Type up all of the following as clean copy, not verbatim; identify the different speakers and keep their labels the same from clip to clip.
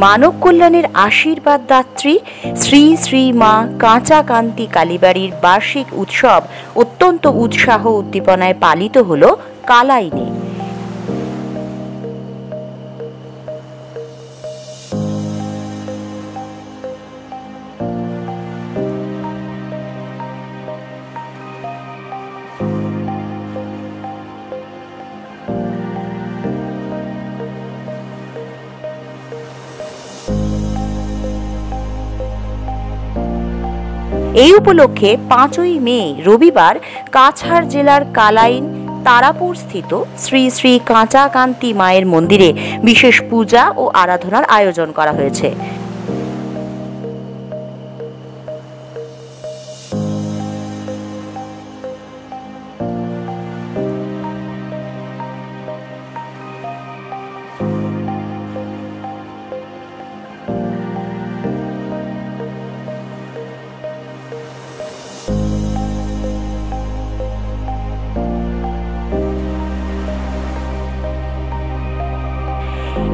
Speaker 1: মানব কল্যাণের আশীর্বাদ দাত্রী শ্রী শ্রী মা কাঁচা কান্তি কালীবাড়ির বার্ষিক উৎসব অত্যন্ত উৎসাহ উদ্দীপনায় পালিত হল কালাইনে। এই উপলক্ষে 5ই মে রবিবার কাছাড় জেলার কালাইন তারাপুর স্থিত শ্রী শ্রী কাঁচা কান্তি মায়ের মন্দিরে বিশেষ পূজা ও আরাধনার আয়োজন করা হয়েছে।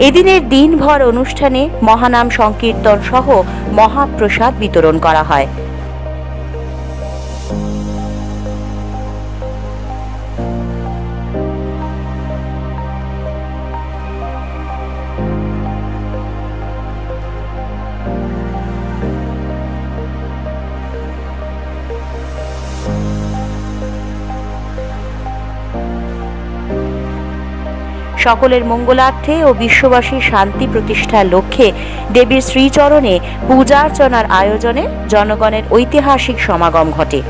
Speaker 1: এদিনের দিনভর অনুষ্ঠানে মহানাম সংকীর্তন সহ মহাপ্রসাদ বিতরণ করা হয়। সকলের মঙ্গলার্থে ও বিশ্ববাসীর শান্তি প্রতিষ্ঠার লক্ষ্যে দেবীর শ্রীচরণে পূজার্চনার আয়োজনে জনগণের ঐতিহাসিক সমাগম ঘটে।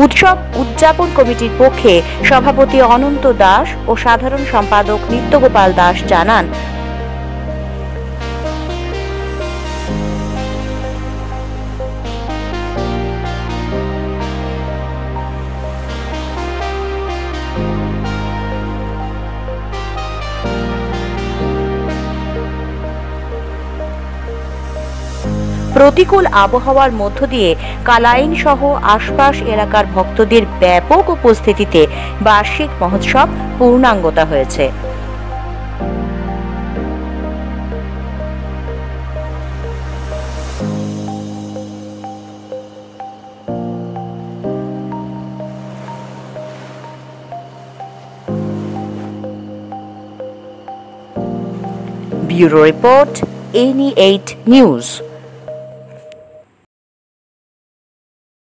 Speaker 1: উৎসব উদযাপন কমিটির পক্ষে সভাপতি অনন্ত দাস ও সাধারণ সম্পাদক নিত্যগোপাল দাস জানান, প্রতিকূল আবহাওয়ার মধ্য দিয়ে কালাইন সহ আশপাশ এলাকার ভক্তদের ব্যাপক উপস্থিতিতে বার্ষিক মহোৎসব পূর্ণাঙ্গতা হয়েছে। Bureau report, NE8 news.